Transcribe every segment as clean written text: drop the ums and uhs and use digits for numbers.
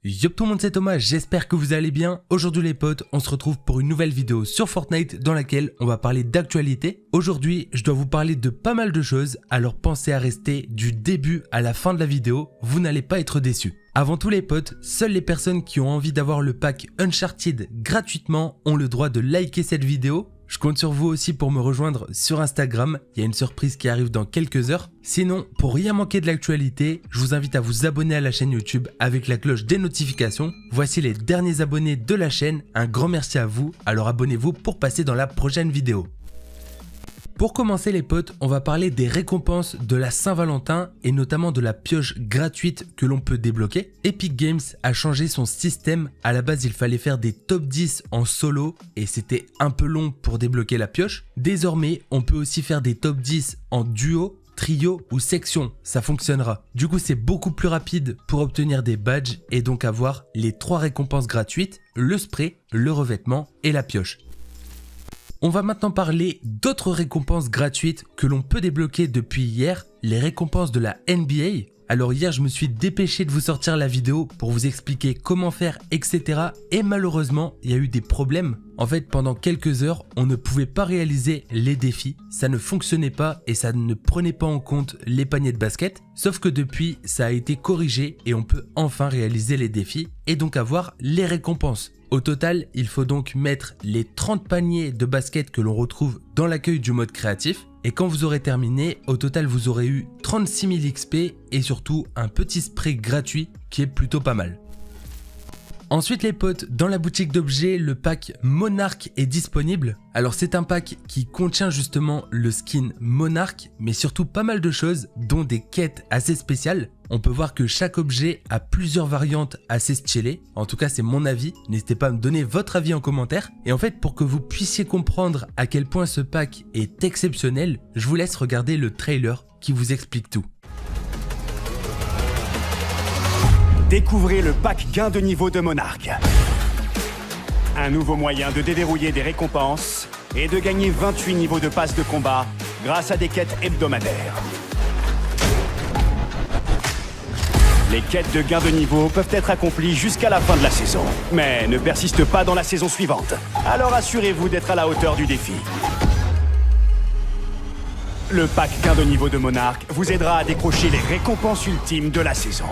Yop tout le monde, c'est Thomas, j'espère que vous allez bien. Aujourd'hui les potes, on se retrouve pour une nouvelle vidéo sur Fortnite dans laquelle on va parler d'actualité. Aujourd'hui, je dois vous parler de pas mal de choses, alors pensez à rester du début à la fin de la vidéo, vous n'allez pas être déçus. Avant tout les potes, seules les personnes qui ont envie d'avoir le pack Uncharted gratuitement ont le droit de liker cette vidéo. Je compte sur vous aussi pour me rejoindre sur Instagram, il y a une surprise qui arrive dans quelques heures. Sinon, pour rien manquer de l'actualité, je vous invite à vous abonner à la chaîne YouTube avec la cloche des notifications. Voici les derniers abonnés de la chaîne, un grand merci à vous, alors abonnez-vous pour passer dans la prochaine vidéo. Pour commencer les potes, on va parler des récompenses de la Saint-Valentin et notamment de la pioche gratuite que l'on peut débloquer. Epic Games a changé son système, à la base il fallait faire des top 10 en solo et c'était un peu long pour débloquer la pioche. Désormais on peut aussi faire des top 10 en duo, trio ou section, ça fonctionnera. Du coup c'est beaucoup plus rapide pour obtenir des badges et donc avoir les 3 récompenses gratuites, le spray, le revêtement et la pioche. On va maintenant parler d'autres récompenses gratuites que l'on peut débloquer depuis hier, les récompenses de la NBA. Alors hier je me suis dépêché de vous sortir la vidéo pour vous expliquer comment faire etc. Et malheureusement il y a eu des problèmes. En fait pendant quelques heures on ne pouvait pas réaliser les défis, ça ne fonctionnait pas et ça ne prenait pas en compte les paniers de basket. Sauf que depuis ça a été corrigé et on peut enfin réaliser les défis et donc avoir les récompenses. Au total, il faut donc mettre les 30 paniers de basket que l'on retrouve dans l'accueil du mode créatif. Et quand vous aurez terminé, au total vous aurez eu 36 000 XP et surtout un petit spray gratuit qui est plutôt pas mal. Ensuite les potes, dans la boutique d'objets, le pack Monarch est disponible. Alors c'est un pack qui contient justement le skin Monarch, mais surtout pas mal de choses, dont des quêtes assez spéciales. On peut voir que chaque objet a plusieurs variantes assez stylées. En tout cas c'est mon avis, n'hésitez pas à me donner votre avis en commentaire. Et en fait pour que vous puissiez comprendre à quel point ce pack est exceptionnel, je vous laisse regarder le trailer qui vous explique tout. Découvrez le pack gain de niveau de Monarch. Un nouveau moyen de déverrouiller des récompenses et de gagner 28 niveaux de passe de combat grâce à des quêtes hebdomadaires. Les quêtes de gain de niveau peuvent être accomplies jusqu'à la fin de la saison, mais ne persistent pas dans la saison suivante. Alors assurez-vous d'être à la hauteur du défi. Le pack gain de niveau de Monarch vous aidera à décrocher les récompenses ultimes de la saison.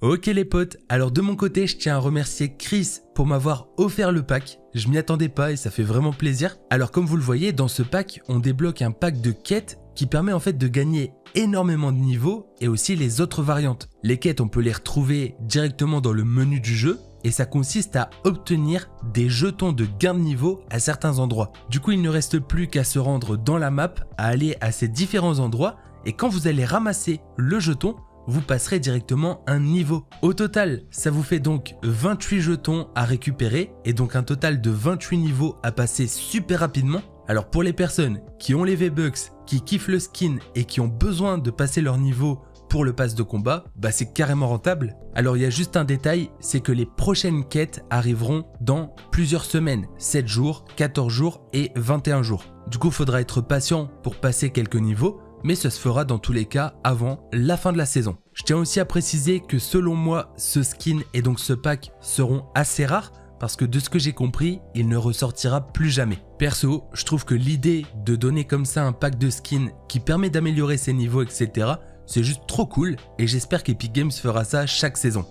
Ok les potes, alors de mon côté je tiens à remercier Chris pour m'avoir offert le pack, je m'y attendais pas et ça fait vraiment plaisir. Alors comme vous le voyez, dans ce pack on débloque un pack de quêtes qui permet en fait de gagner énormément de niveaux et aussi les autres variantes. Les quêtes on peut les retrouver directement dans le menu du jeu et ça consiste à obtenir des jetons de gain de niveau à certains endroits. Du coup il ne reste plus qu'à se rendre dans la map, à aller à ces différents endroits et quand vous allez ramasser le jeton, vous passerez directement un niveau. Au total, ça vous fait donc 28 jetons à récupérer et donc un total de 28 niveaux à passer super rapidement. Alors pour les personnes qui ont les V-Bucks, qui kiffent le skin et qui ont besoin de passer leur niveau pour le pass de combat, bah c'est carrément rentable. Alors il y a juste un détail, c'est que les prochaines quêtes arriveront dans plusieurs semaines, 7 jours, 14 jours et 21 jours. Du coup, il faudra être patient pour passer quelques niveaux, mais ce se fera dans tous les cas avant la fin de la saison. Je tiens aussi à préciser que selon moi, ce skin et donc ce pack seront assez rares parce que de ce que j'ai compris, il ne ressortira plus jamais. Perso, je trouve que l'idée de donner comme ça un pack de skins qui permet d'améliorer ses niveaux, etc., c'est juste trop cool et j'espère qu'Epic Games fera ça chaque saison.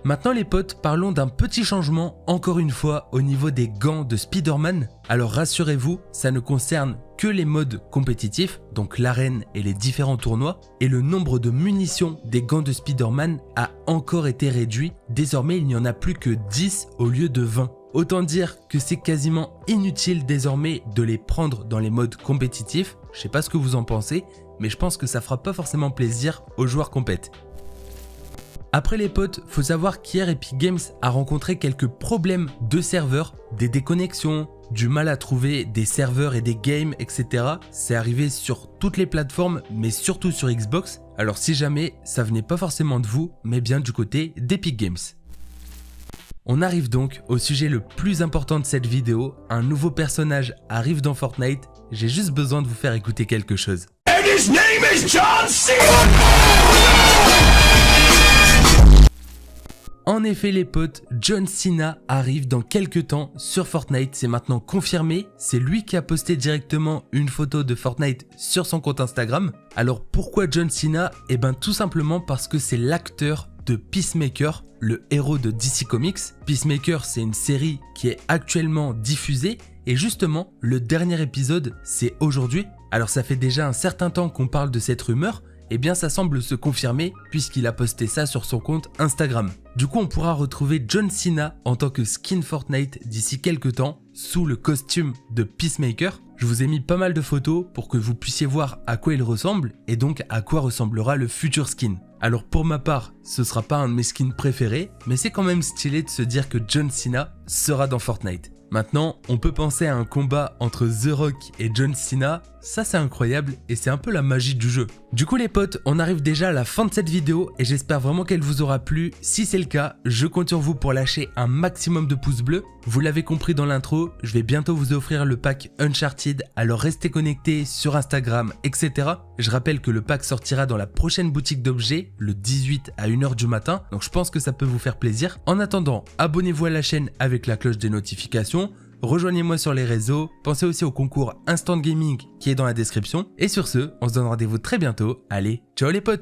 Maintenant les potes, parlons d'un petit changement encore une fois au niveau des gants de Spider-Man. Alors rassurez-vous, ça ne concerne que les modes compétitifs, donc l'arène et les différents tournois, et le nombre de munitions des gants de Spider-Man a encore été réduit. Désormais il n'y en a plus que 10 au lieu de 20. Autant dire que c'est quasiment inutile désormais de les prendre dans les modes compétitifs. Je sais pas ce que vous en pensez, mais je pense que ça fera pas forcément plaisir aux joueurs compètes. Après les potes, faut savoir qu'hier Epic Games a rencontré quelques problèmes de serveurs, des déconnexions, du mal à trouver des serveurs et des games, etc. C'est arrivé sur toutes les plateformes, mais surtout sur Xbox. Alors si jamais ça venait pas forcément de vous, mais bien du côté d'Epic Games. On arrive donc au sujet le plus important de cette vidéo, un nouveau personnage arrive dans Fortnite, j'ai juste besoin de vous faire écouter quelque chose. And his name is John Cena! En effet les potes, John Cena arrive dans quelques temps sur Fortnite, c'est maintenant confirmé, c'est lui qui a posté directement une photo de Fortnite sur son compte Instagram. Alors pourquoi John Cena? Eh ben tout simplement parce que c'est l'acteur de Peacemaker, le héros de DC Comics. Peacemaker, c'est une série qui est actuellement diffusée et justement, le dernier épisode, c'est aujourd'hui. Alors ça fait déjà un certain temps qu'on parle de cette rumeur, et bien ça semble se confirmer puisqu'il a posté ça sur son compte Instagram. Du coup, on pourra retrouver John Cena en tant que skin Fortnite d'ici quelques temps sous le costume de Peacemaker. Je vous ai mis pas mal de photos pour que vous puissiez voir à quoi il ressemble et donc à quoi ressemblera le futur skin. Alors pour ma part, ce sera pas un de mes skins préférés, mais c'est quand même stylé de se dire que John Cena sera dans Fortnite. Maintenant, on peut penser à un combat entre The Rock et John Cena, ça c'est incroyable et c'est un peu la magie du jeu. Du coup les potes, on arrive déjà à la fin de cette vidéo et j'espère vraiment qu'elle vous aura plu. Si c'est le cas, je compte sur vous pour lâcher un maximum de pouces bleus. Vous l'avez compris dans l'intro, je vais bientôt vous offrir le pack Uncharted, alors restez connectés sur Instagram, etc. Je rappelle que le pack sortira dans la prochaine boutique d'objets, le 18 à 1h du matin, donc je pense que ça peut vous faire plaisir. En attendant, abonnez-vous à la chaîne avec la cloche des notifications. Rejoignez-moi sur les réseaux, pensez aussi au concours Instant Gaming qui est dans la description. Et sur ce, on se donne rendez-vous très bientôt. Allez, ciao les potes!